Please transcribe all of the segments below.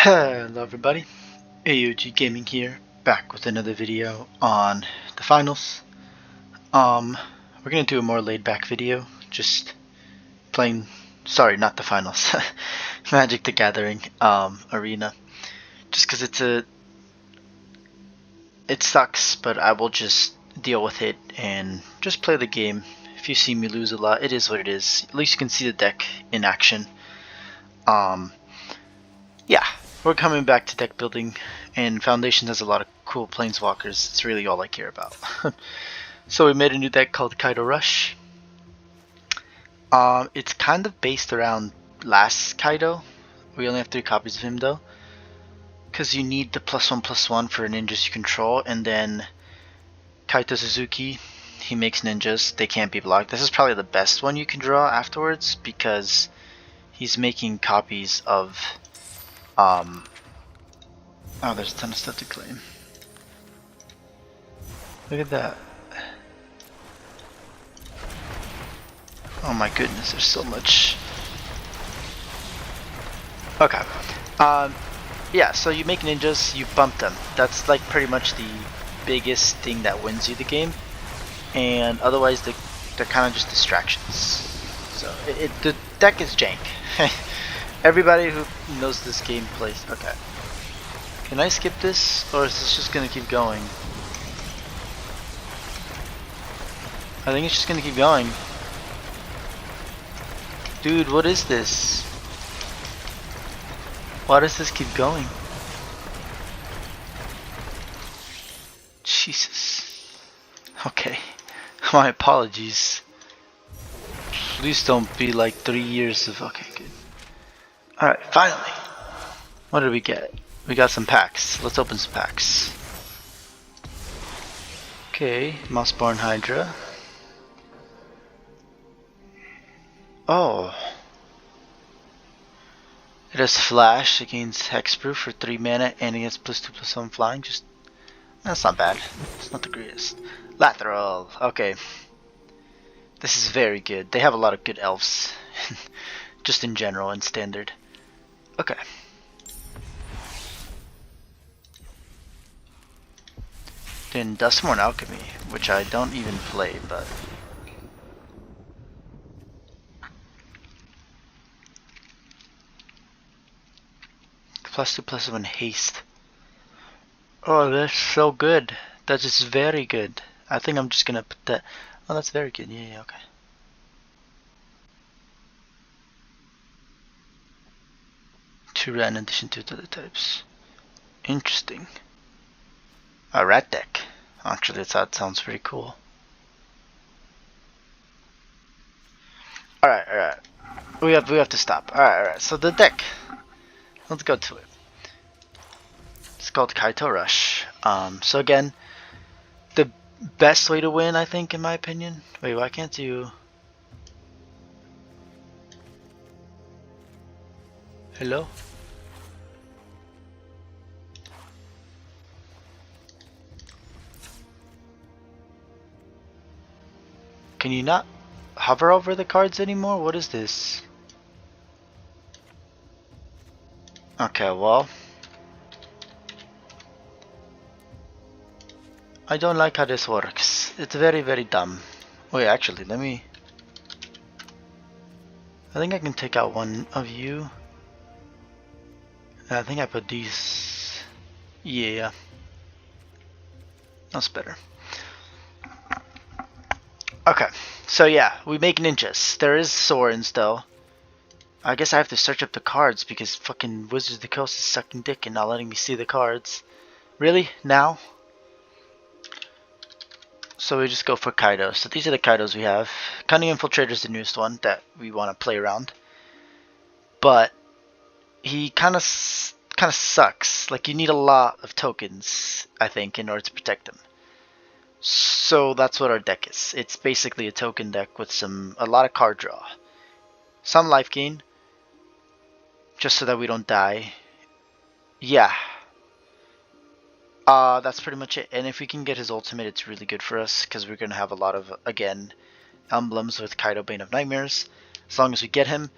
Hello everybody, AOG Gaming here, back with another video on the finals. We're gonna do a more laid back video, just playing, sorry, not the finals, Magic the Gathering arena. Just cause it sucks, but I will just deal with it and just play the game. If you see me lose a lot, it is what it is. At least you can see the deck in action. Yeah, we're coming back to deck building, and Foundation has a lot of cool Planeswalkers. It's really all I care about. So we made a new deck called Kaito Rush. It's kind of based around last Kaito. We only have 3 copies of him though, because you need the +1/+1 for ninjas you control, and then Kaito Suzuki, he makes ninjas. They can't be blocked. This is probably the best one you can draw afterwards, because he's making copies of oh, there's a ton of stuff to claim. Look at that. Oh my goodness, there's so much. Okay. Yeah, so you make ninjas, you bump them. That's like pretty much the biggest thing that wins you the game. And otherwise they're kind of just distractions. So the deck is jank. Everybody who knows this game plays. Okay. Can I skip this, or is this just gonna keep going? I think it's just gonna keep going. Dude, what is this? Why does this keep going? Jesus. Okay. My apologies. Please don't be like 3 years of... Okay, good. Alright, finally. What did we get? We got some packs. Let's open some packs. Okay, Mossborn Hydra. Oh. It has Flash against Hexproof for 3 mana and against +2/+1 flying. Just... That's not bad. It's not the greatest. Lateral. Okay. This is very good. They have a lot of good elves. Just in general and standard. Okay. Then Duskmourn Alchemy, which I don't even play, but... +2/+1 haste. Oh, that's so good. That is very good. I think I'm just gonna put that... Oh, that's very good. Yeah, okay. Two red in addition to the other types. Interesting. A rat deck. Actually, that sounds pretty cool. Alright. We have to stop. Alright. So the deck. Let's go to it. It's called Kaito Rush. So again, the best way to win, I think, in my opinion. Wait, why can't you... Hello? Can you not hover over the cards anymore? What is this? Okay, well... I don't like how this works. It's very, very dumb. Wait, actually, let me... I think I can take out one of you. I think I put these... Yeah. That's better. Okay, so yeah, we make ninjas. There is Sorens though. I guess I have to search up the cards because fucking Wizards of the Coast is sucking dick and not letting me see the cards. Really? Now? So we just go for Kaito. So these are the Kaitos we have. Cunning Infiltrator is the newest one that we want to play around. But he kind of sucks. Like, you need a lot of tokens, I think, in order to protect him. So that's what our deck is. It's basically a token deck with a lot of card draw. Some life gain, just so that we don't die. Yeah. That's pretty much it. And if we can get his ultimate, it's really good for us, because we're going to have a lot of, again, emblems with Kaito Bane of Nightmares. As long as we get him,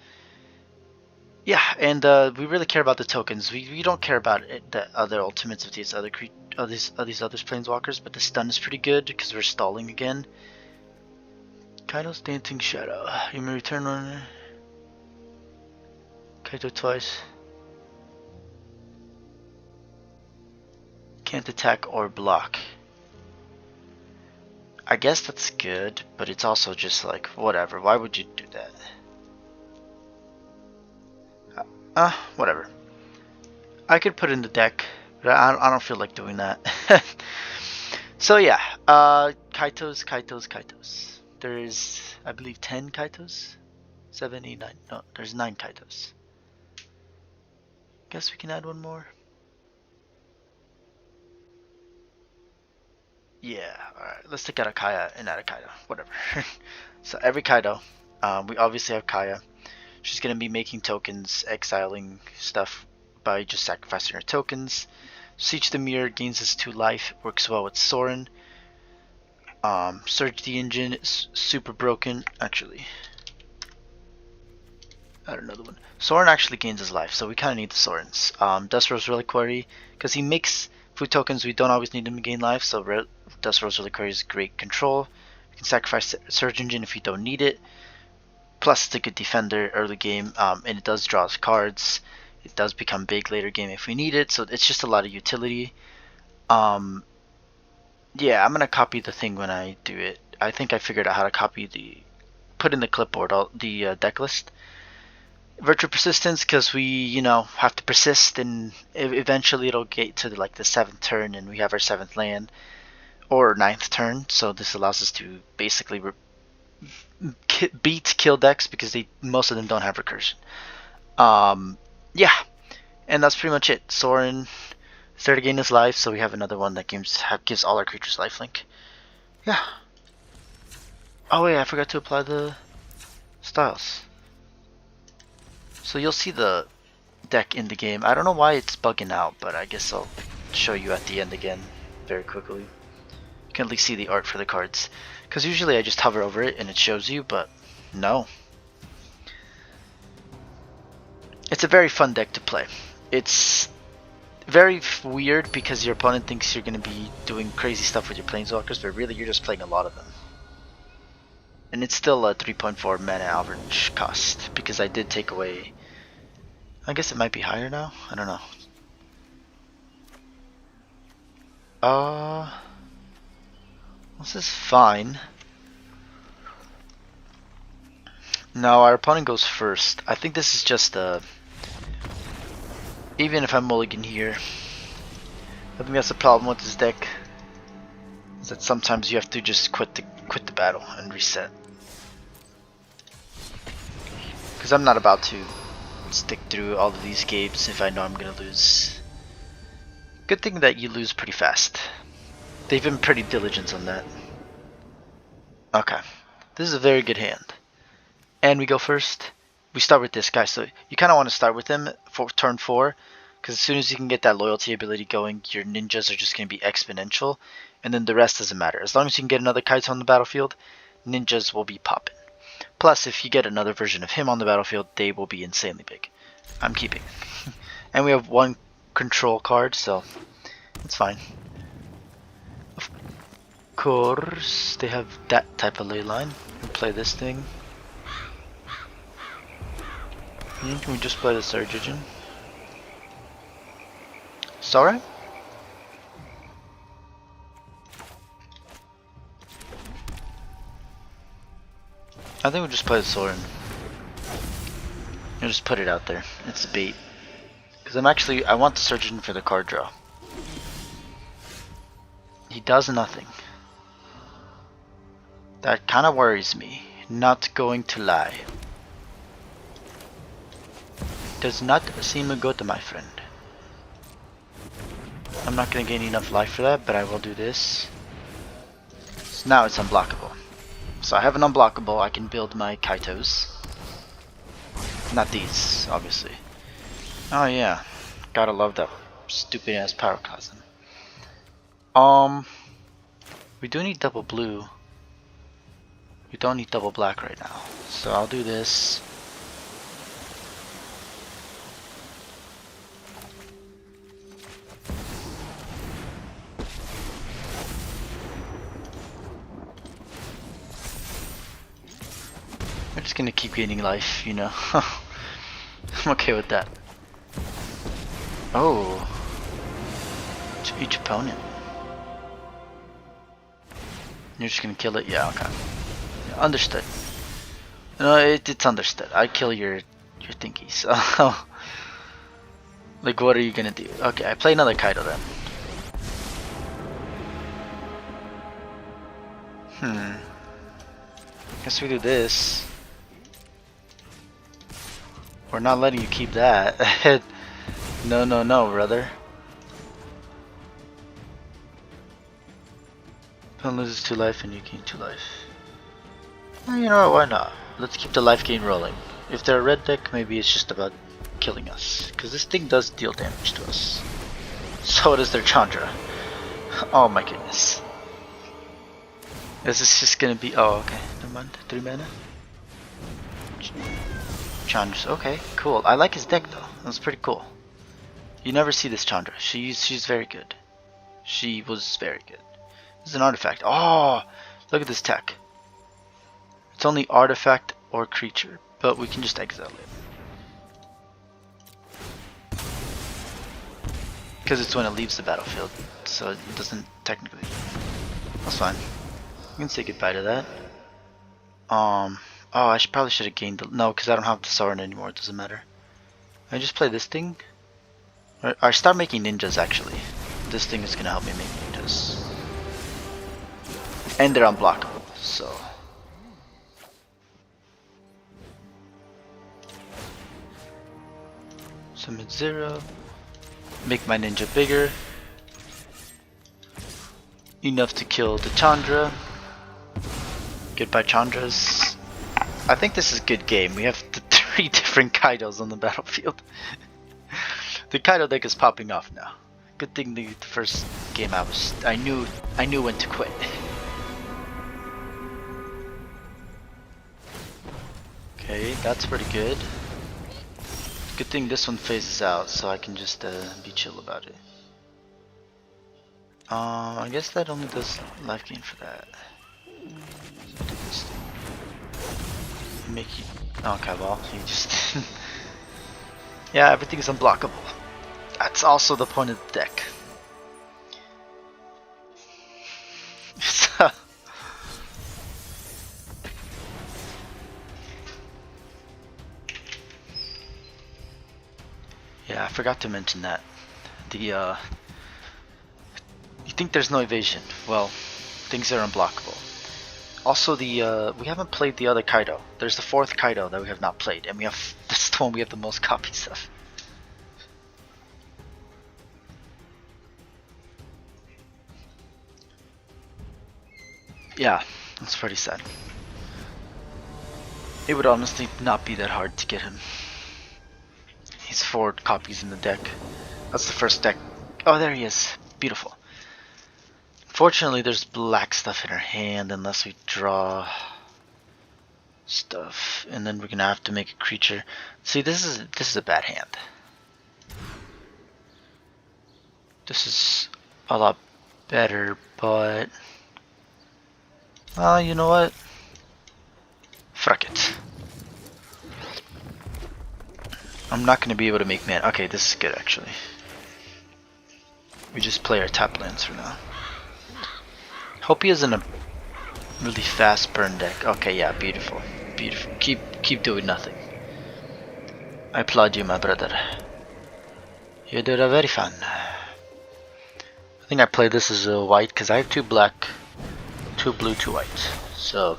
Yeah, and we really care about the tokens. We don't care about the other ultimates of these other these other planeswalkers, but the stun is pretty good because we're stalling again. Kaito's Dancing Shadow. You may return one. Kaito twice. Can't attack or block. I guess that's good, but it's also just like, whatever. Why would you do that? Whatever. I could put in the deck, but I don't feel like doing that. So yeah, Kaitos. There's, I believe, 10 Kaitos? 7, 8, 9. No, there's 9 Kaitos. Guess we can add one more. Yeah, alright. Let's take out a Kaya and add a Kaito. Whatever. So every Kaito, we obviously have Kaya. She's going to be making tokens, exiling stuff by just sacrificing her tokens. Siege the Mirror gains us 2 life, works well with Sorin. Surge the Engine is super broken. Actually, add another one. Sorin actually gains his life, so we kind of need the Sorins. Dust Rose Reliquary, because he makes food tokens, we don't always need him to gain life, so Dust Rose Reliquary is great control. You can sacrifice Surge Engine if you don't need it. Plus, it's a good defender early game, and it does draw us cards. It does become big later game if we need it, so it's just a lot of utility. Yeah, I'm gonna copy the thing when I do it. I think I figured out how to put in the clipboard the deck list. Virtual Persistence, because we, have to persist, and eventually it'll get to like the 7th turn, and we have our 7th land or 9th turn. So this allows us to basically beat kill decks because most of them don't have recursion. Yeah, and that's pretty much it. Sorin is there to gain his life, so we have another one that gives all our creatures lifelink. Yeah. Oh wait, I forgot to apply the styles. So you'll see the deck in the game. I don't know why it's bugging out, but I guess I'll show you at the end again very quickly. You can at least see the art for the cards. Because usually I just hover over it and it shows you, but no. It's a very fun deck to play. It's very weird because your opponent thinks you're going to be doing crazy stuff with your planeswalkers, but really you're just playing a lot of them. And it's still a 3.4 mana average cost because I did take away. I guess it might be higher now. I don't know. This is fine. No, our opponent goes first. I think this is just even if I mulligan here, I think that's the problem with this deck. Is that sometimes you have to just quit the battle and reset. Because I'm not about to stick through all of these games if I know I'm gonna lose. Good thing that you lose pretty fast. They've been pretty diligent on that. Okay, this is a very good hand. And we go first. We start with this guy, so you kind of want to start with him for turn 4, because as soon as you can get that loyalty ability going, your ninjas are just going to be exponential, and then the rest doesn't matter. As long as you can get another Kaito on the battlefield, ninjas will be popping. Plus, if you get another version of him on the battlefield, they will be insanely big. I'm keeping. And we have 1 control card, so it's fine. Of course, they have that type of ley line. We'll play this thing. Can we just play the Surge Engine? Sorry? I think we'll just play the Sorin. I'll just put it out there. It's bait. Because I want the Surge Engine for the card draw. He does nothing. That kind of worries me. Not going to lie. Does not seem good, my friend. I'm not going to gain enough life for that, but I will do this. So now it's unblockable. So I have an unblockable, I can build my Kaitos. Not these, obviously. Oh yeah, gotta love that stupid ass Pyroclasm. We do need double blue. We don't need double black right now. So I'll do this. just gonna keep gaining life, you know. I'm okay with that. Oh. To each opponent. You're just gonna kill it? Yeah, okay. Yeah, understood. No, it's understood. I kill your thingy, so like what are you gonna do? Okay, I play another Kaito then. Guess we do this. We're not letting you keep that. No, no, no, brother. Opponent loses 2 life and you gain 2 life. Well, you know what, why not? Let's keep the life gain rolling. If they're a red deck, maybe it's just about killing us. Because this thing does deal damage to us. So does their Chandra. Oh my goodness. This is just gonna be... Oh, okay. Never mind. 3 mana? Chandra's... Okay, cool. I like his deck though. That's pretty cool. You never see this Chandra. She's very good. She was very good. This is an artifact. Oh! Look at this tech. It's only artifact or creature, but we can just exile it. Because it's when it leaves the battlefield, so it doesn't technically... That's fine. We can say goodbye to that. Oh, I probably should have gained the... No, because I don't have the Sorin anymore, it doesn't matter. I just play this thing? Or I start making ninjas, actually. This thing is going to help me make ninjas. And they're unblockable, so... Summon 0. Make my ninja bigger. Enough to kill the Chandra. Goodbye Chandras. I think this is a good game. We have the 3 different Kaitos on the battlefield. The Kaito deck is popping off now. Good thing the first game I knew when to quit. Okay, that's pretty good. Good thing this one phases out, so I can just be chill about it. I guess that only does life gain for that. So do this thing. Make you... Okay, well, you just... Yeah, everything is unblockable. That's also the point of the deck. So... Yeah, I forgot to mention that. You think there's no evasion? Well, things are unblockable. Also, we haven't played the other Kaito. There's the 4th Kaito that we have not played, and this is the one we have the most copies of. Yeah, that's pretty sad. It would honestly not be that hard to get him. He's 4 copies in the deck. That's the first deck. Oh, there he is. Beautiful. Fortunately, there's black stuff in our hand unless we draw stuff, and then we're gonna have to make a creature. See, this is a bad hand. This is a lot better, but you know what? Fuck it. I'm not gonna be able to make mana. Okay, this is good actually. We just play our tap lands for now. Hope he isn't a really fast burn deck. Okay, yeah, beautiful, beautiful. Keep doing nothing. I applaud you, my brother. You did a very fun. I think I play this as a white because I have 2 black, 2 blue, 2 white. So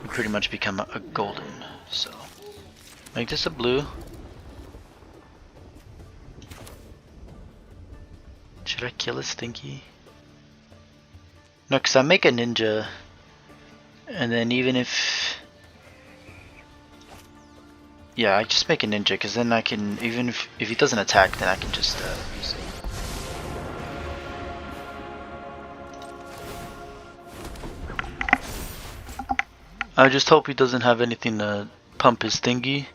we pretty much become a golden. So make this a blue. Should I kill his stinky? No, because I make a ninja, and then even if... Yeah, I just make a ninja, because then I can, even if he doesn't attack, then I can just use it. I just hope he doesn't have anything to pump his thingy.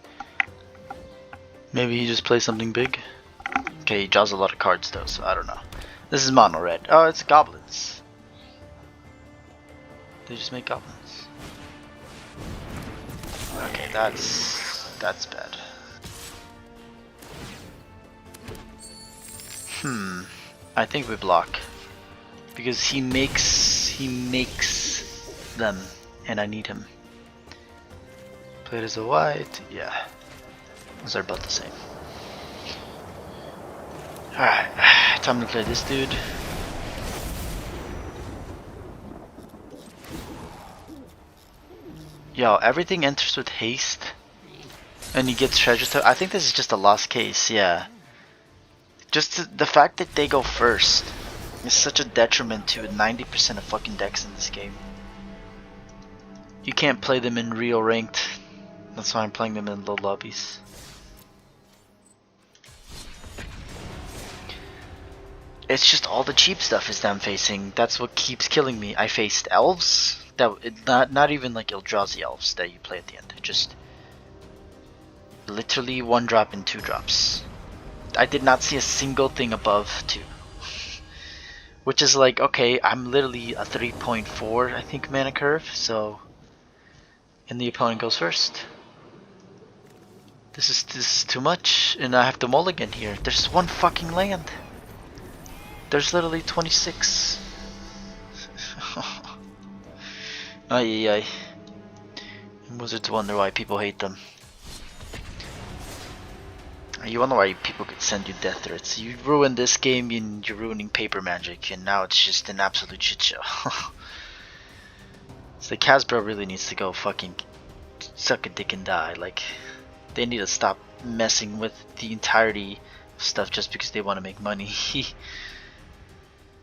Maybe he just plays something big. Okay, he draws a lot of cards though, so I don't know. This is mono red. Oh, it's goblins. They just make goblins. Okay, that's bad. I think we block because he makes them, and I need him. Played as a white, yeah. Those are about the same. Alright, time to play this dude. Yo, everything enters with haste, and he gets treasure. I think this is just a lost case, yeah. Just the fact that they go first is such a detriment to 90% of fucking decks in this game. You can't play them in real ranked. That's why I'm playing them in low lobbies. It's just all the cheap stuff is that I'm facing. That's what keeps killing me. I faced elves. Not even like Eldrazi elves that you play at the end. Just literally 1 drop and 2 drops. I did not see a single thing above 2. Which is like, okay, I'm literally a 3.4 I think mana curve, so and the opponent goes first. This is too much, and I have to mulligan here. There's 1 fucking land. There's literally 26. Ay ay ay. Wizards wonder why people hate them. You wonder why people could send you death threats. You ruined this game and you're ruining paper magic, and now it's just an absolute shit show. So Hasbro really needs to go fucking suck a dick and die. Like, they need to stop messing with the entirety of stuff just because they want to make money.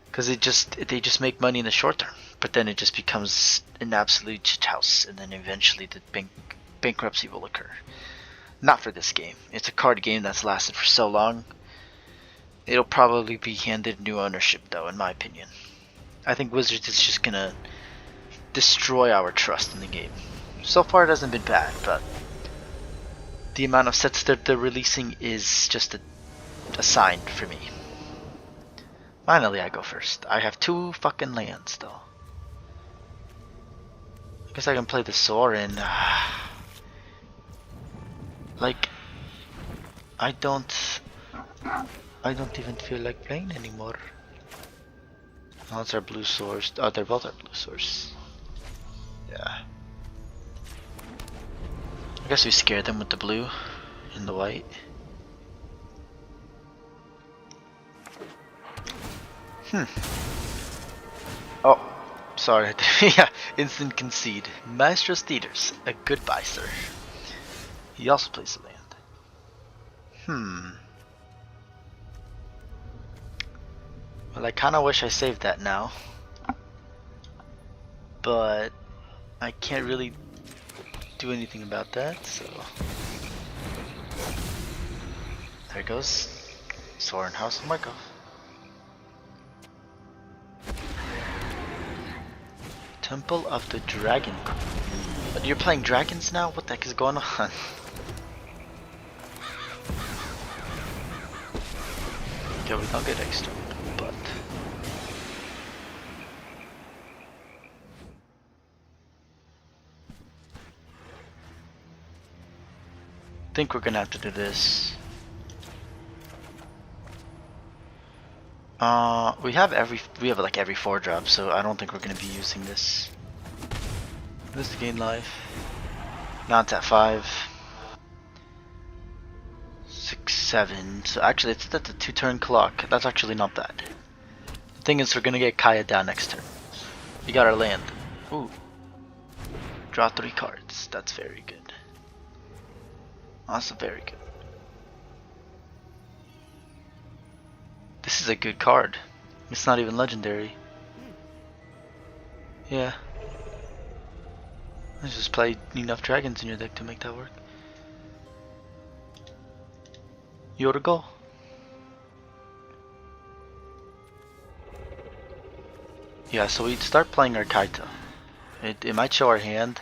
Because they just make money in the short term, but then it just becomes an absolute shit house, and then eventually the bankruptcy will occur. Not for this game. It's a card game that's lasted for so long. It'll probably be handed new ownership though, in my opinion. I think Wizards is just gonna destroy our trust in the game. So far it hasn't been bad, but the amount of sets that they're releasing is just a sign for me. Finally I go first. I have 2 fucking lands though. I guess I can play the Sorin. Like, I don't even feel like playing anymore. Oh, it's our blue source. Oh, they're both our blue source. Yeah. I guess we scared them with the blue and the white. Oh, sorry. Yeah, instant concede. Maestro Steeders, a goodbye, sir. He also plays a land. Well, I kinda wish I saved that now. But I can't really do anything about that, so there goes Sorin House of Markov. Temple of the Dragon. But you're playing dragons now? What the heck is going on? Okay, we don't get extra, but I think we're gonna have to do this. We have like every 4 drop, so I don't think we're gonna be using this. This is the game live. Now it's at 5. 6, 7. So actually it's at the 2-turn clock. That's actually not bad. The thing is, we're gonna get Kaya down next turn. We got our land. Ooh. Draw 3 cards. That's very good. Also very good. This is a good card. It's not even legendary. Yeah. Let's just play enough dragons in your deck to make that work. You ought to go. Yeah, so we'd start playing our Kaito. It might show our hand.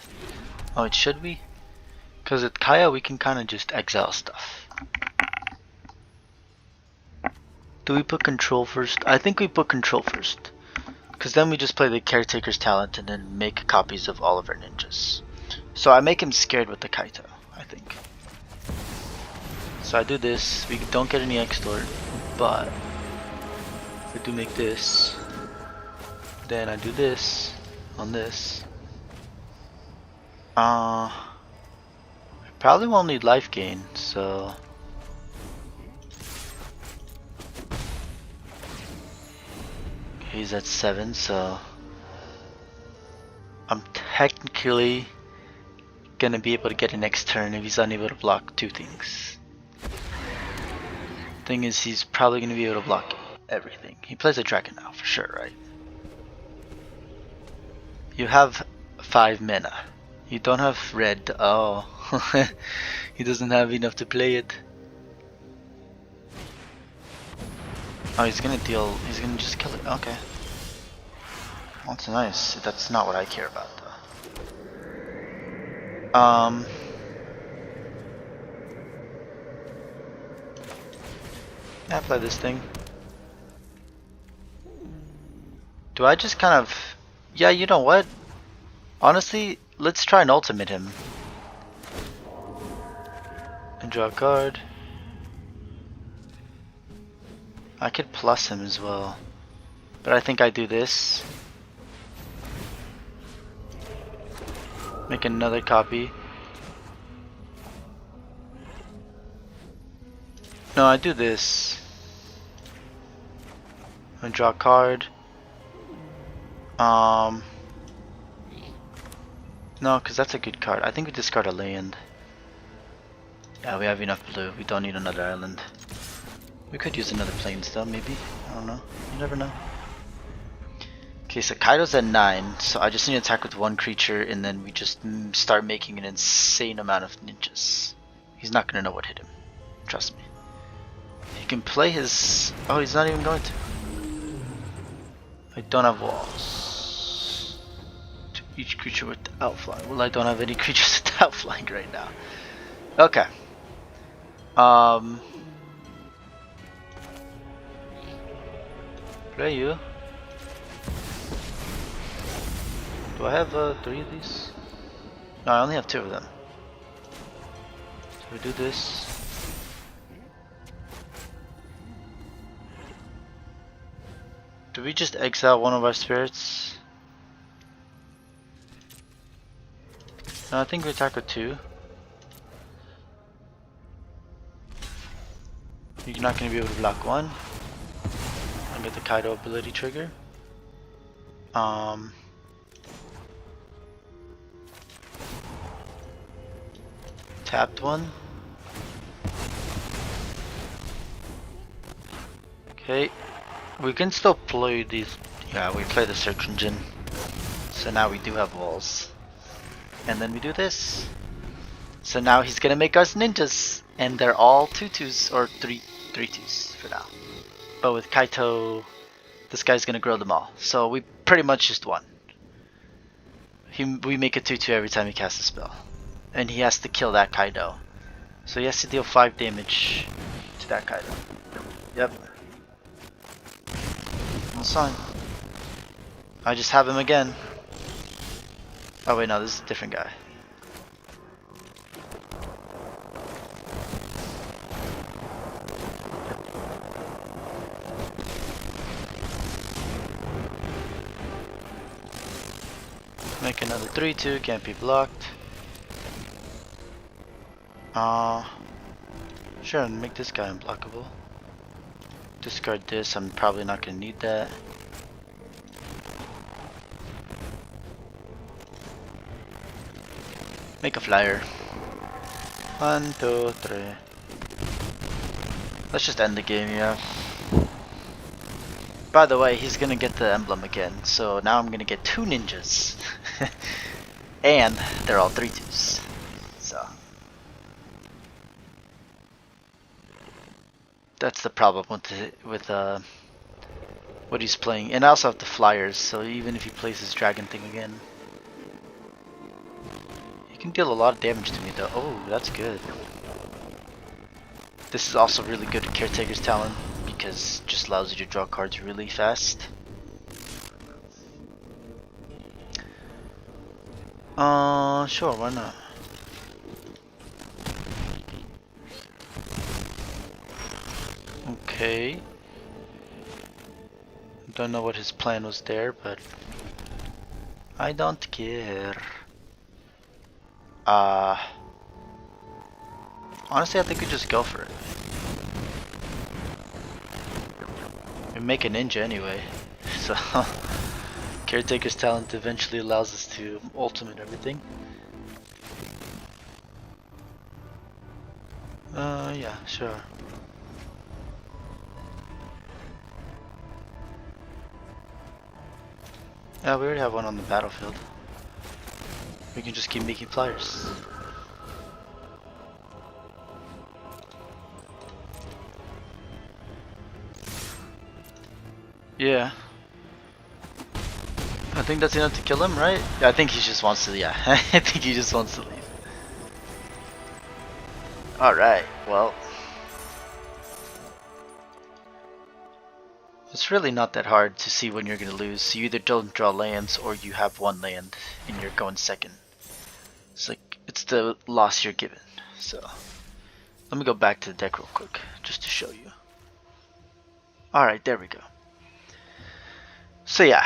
Oh, it should be? Because at Kaya we can kind of just exile stuff. Do we put control first? I think we put control first. Because then we just play the Caretaker's Talent and then make copies of all of our ninjas. So I make him scared with the Kaito, I think. So I do this, we don't get any extort, but if I do make this, then I do this on this. I probably won't need life gain, so he's at 7, so I'm technically gonna be able to get it next turn if he's unable to block 2 things. Thing is, he's probably gonna be able to block everything. He plays a dragon now for sure, right? You have 5 mana. You don't have red. Oh, he doesn't have enough to play it. Oh, he's gonna deal. He's gonna just kill it. Okay. That's nice. That's not what I care about, though. Yeah, play this thing. Do I just kind of... Yeah, you know what? Honestly, let's try and ultimate him. And draw a card. I could plus him as well. But I think I do this. Make another copy. No, I do this. And draw a card. No, because that's a good card. I think we discard a land. Yeah, we have enough blue. We don't need another island. We could use another plane still, maybe. I don't know. You never know. Okay, so Kaito's at 9, so I just need to attack with 1 creature, and then we just start making an insane amount of ninjas. He's not gonna know what hit him. Trust me. He can play his... Oh, he's not even going to. I don't have walls. To each creature without flying. Well, I don't have any creatures without flying right now. Okay. Play you. Do I have 3 of these? No, I only have 2 of them. So we do this. Do we just exile one of our spirits? No, I think we attack with 2. You're not going to be able to block 1. And get the Kaito ability trigger. Tapped 1. Okay. We can still play these. Yeah, we play the search engine. So now we do have walls. And then we do this. So now he's gonna make us ninjas. And they're all 2/2s or 3/2s for now. But with Kaito, this guy's gonna grow them all. So we pretty much just won. We make a 2/2 every time he casts a spell. And he has to kill that Kaito. So he has to deal 5 damage to that Kaito. Yep. That's fine. I just have him again. Oh wait, no, this is a different guy. Make another 3/2, can't be blocked. Sure, make this guy unblockable. Discard this, I'm probably not gonna need that. Make a flyer. 1, 2, 3. Let's just end the game, yeah. By the way, he's gonna get the emblem again, so now I'm gonna get 2 ninjas. And they're all 3/2s. So that's the problem with what he's playing. And I also have the flyers, so even if he plays his dragon thing again, he can deal a lot of damage to me though. Oh, that's good. This is also really good at Caretaker's Talon because it just allows you to draw cards really fast. Sure, why not? Okay. Don't know what his plan was there, but I don't care. Uh, Honestly, I think we just go for it. We make a ninja anyway, so Caretaker's talent eventually allows us to ultimate everything. Yeah, sure. Yeah, we already have one on the battlefield. We can just keep making flyers. Yeah. I think that's enough to kill him, right? Yeah, I think he just wants to, yeah. I think he just wants to leave. Alright, well. It's really not that hard to see when you're going to lose. You either don't draw lands or you have one land and you're going second. It's like, it's the loss you're given. So, let me go back to the deck real quick, just to show you. Alright, there we go. So yeah,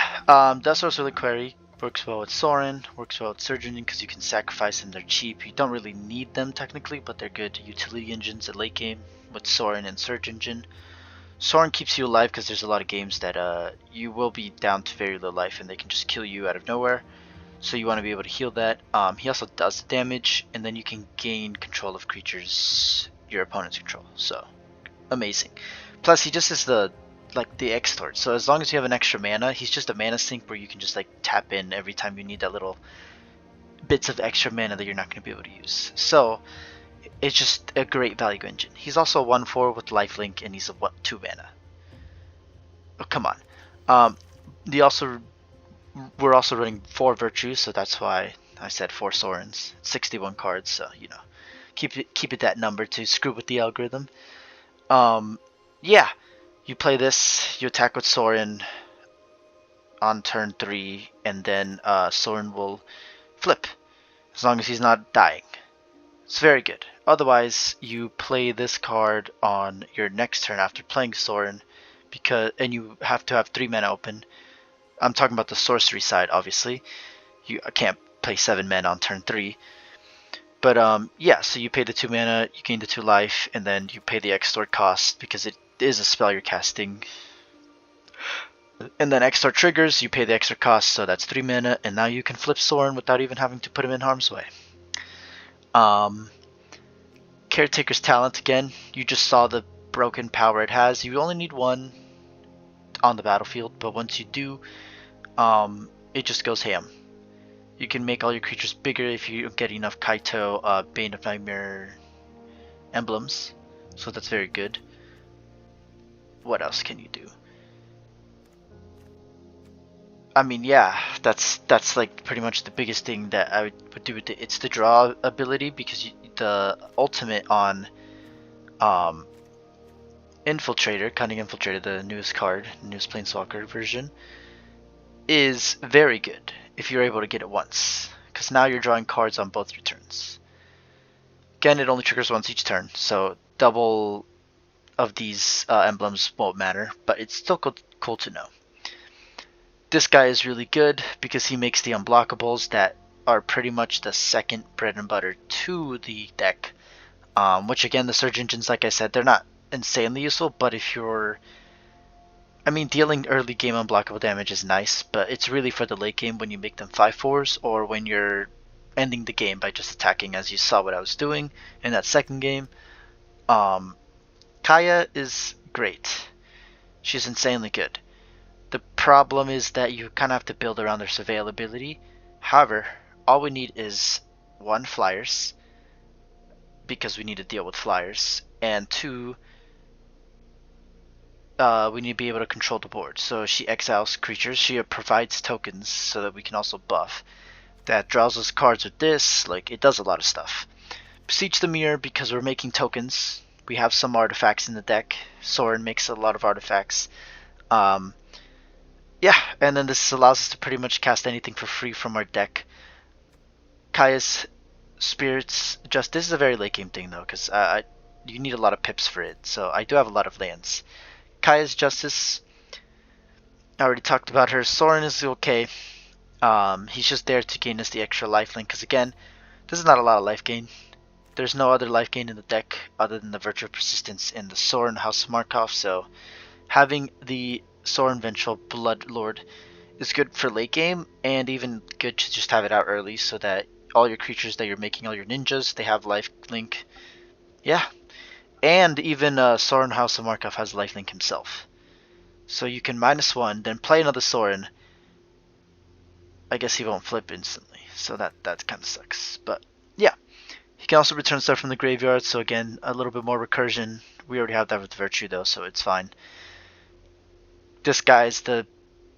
Death Source Reliquary works well with Sorin, works well with Surge Engine because you can sacrifice them, they're cheap. You don't really need them technically, but they're good utility engines at late game with Sorin and Surge Engine. Sorin keeps you alive because there's a lot of games that you will be down to very low life and they can just kill you out of nowhere. So you want to be able to heal that. He also does the damage, and then you can gain control of creatures your opponents control. So amazing. Plus he just is the extort. So as long as you have an extra mana, he's just a mana sink where you can just like tap in every time you need that little bits of extra mana that you're not going to be able to use. So it's just a great value engine. He's also a 1/4 with lifelink, and he's a 2 mana. Oh, come on. The also We're also running 4 virtues, so that's why I said 4 Sorens. 61 cards, so you know, keep it that number to screw with the algorithm. Yeah, you play this, you attack with Sorin on turn 3, and then Sorin will flip, as long as he's not dying. It's very good. Otherwise, you play this card on your next turn after playing Sorin, and you have to have 3 mana open. I'm talking about the sorcery side, obviously. You can't play 7 mana on turn 3. But yeah, so you pay the 2 mana, you gain the 2 life, and then you pay the extort cost because it is a spell you're casting. And then extort triggers, you pay the extra cost, so that's 3 mana, and now you can flip Sorin without even having to put him in harm's way. Caretaker's talent, again, you just saw the broken power it has. You only need 1 on the battlefield, but once you do, it just goes ham. You can make all your creatures bigger if you get enough Kaito, Bane of Nightmare emblems, so that's very good. What else can you do? I mean, yeah, that's like pretty much the biggest thing that I would do with it. It's the draw ability, because the ultimate on Infiltrator, Cunning Infiltrator, the newest card, newest Planeswalker version, is very good if you're able to get it once, because now you're drawing cards on both your turns. Again, it only triggers once each turn, so double of these emblems won't matter, but it's still cool to know. This guy is really good because he makes the unblockables that are pretty much the second bread and butter to the deck. Which again, the Surge Engines, like I said, they're not insanely useful, but if you're... I mean, dealing early game unblockable damage is nice, but it's really for the late game when you make them 5/4s, or when you're ending the game by just attacking, as you saw what I was doing in that second game. Kaya is great. She's insanely good. The problem is that you kind of have to build around their surveil ability. However, all we need is 1 flyers, because we need to deal with flyers, and 2, we need to be able to control the board. So she exiles creatures, she provides tokens so that we can also buff. That draws us cards with this, like it does a lot of stuff. Beseech the Mirror, because we're making tokens. We have some artifacts in the deck. Sorin makes a lot of artifacts. Yeah, and then this allows us to pretty much cast anything for free from our deck. Kaya's Spirits Justice. This is a very late game thing though, because you need a lot of pips for it. So I do have a lot of lands. Kaya's Justice. I already talked about her. Sorin is okay. He's just there to gain us the extra lifelink, because again, this is not a lot of life gain. There's no other life gain in the deck other than the Virtue of Persistence in the Sorin House of Markov, so having the Sorin Vengeful Blood Lord is good for late game, and even good to just have it out early so that all your creatures that you're making, all your ninjas, they have life link. Yeah. And even Sorin House of Markov has lifelink himself. So you can -1, then play another Sorin. I guess he won't flip instantly, so that kind of sucks. But yeah, he can also return stuff from the graveyard, so again, a little bit more recursion. We already have that with Virtue though, so it's fine. This guy is the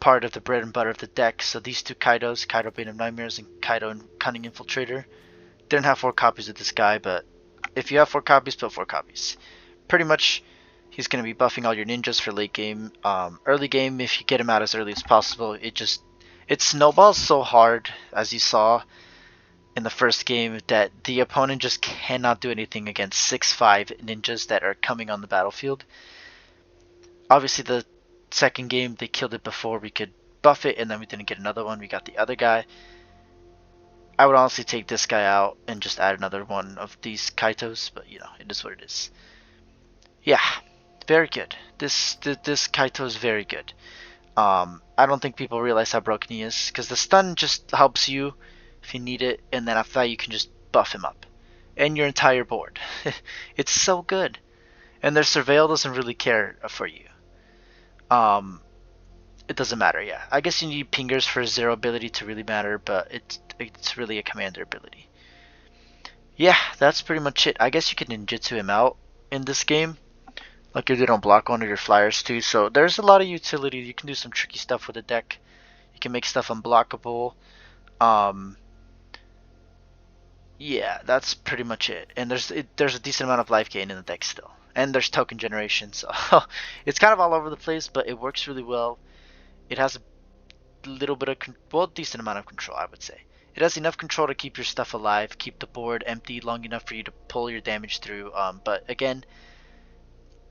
part of the bread and butter of the deck, so these two Kaitos, Kaito Bane of Nightmares and Kaito and Cunning Infiltrator, didn't have 4 copies of this guy, but if you have 4 copies, put 4 copies. Pretty much, he's going to be buffing all your ninjas for late game. Early game, if you get him out as early as possible, it snowballs so hard, as you saw in the first game, that the opponent just cannot do anything against 6/5 ninjas that are coming on the battlefield. Obviously, the second game, they killed it before we could buff it, and then we didn't get another one. We got the other guy. I would honestly take this guy out and just add another one of these Kaitos, but you know, it is what it is. Yeah, very good. This Kaito is very good. I don't think people realize how broken he is, because the stun just helps you if you need it, and then after that you can just buff him up. And your entire board. It's so good. And their Surveil doesn't really care for you. It doesn't matter, yeah. I guess you need pingers for 0 ability to really matter, but it's really a commander ability. Yeah, that's pretty much it. I guess you can ninjutsu him out in this game. Like if they don't block one of your flyers too. So there's a lot of utility. You can do some tricky stuff with the deck. You can make stuff unblockable. Yeah, that's pretty much it. And there's a decent amount of life gain in the deck still. And there's token generation, so it's kind of all over the place, but it works really well. It has a little bit of, decent amount of control, I would say. It has enough control to keep your stuff alive, keep the board empty long enough for you to pull your damage through. But again,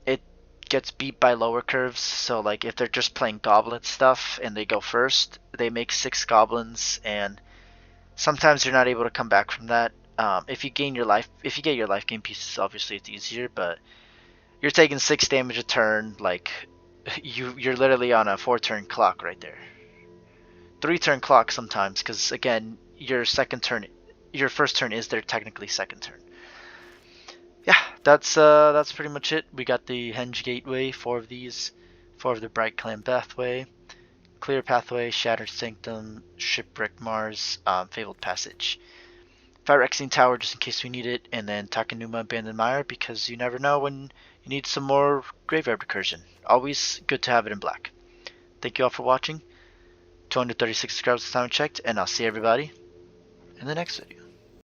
it gets beat by lower curves, so like if they're just playing goblet stuff and they go first, they make 6 goblins, and sometimes you're not able to come back from that. If you get your life gain pieces, obviously it's easier, but you're taking 6 damage a turn. Like you're literally on a 4-turn clock right there. 3-turn clock sometimes, because again, your first turn is their technically second turn. Yeah, that's pretty much it. We got the Henge Gateway, 4 of these, 4 of the Bright Clan Pathway, Clear Pathway, Shattered Sanctum, Shipwreck Mars, Fabled Passage, Phyrexian Tower just in case we need it, and then Takenuma Abandoned Mire, because you never know when you need some more graveyard recursion. Always good to have it in black. Thank you all for watching. 236 subscribers this time I checked, and I'll see everybody in the next video.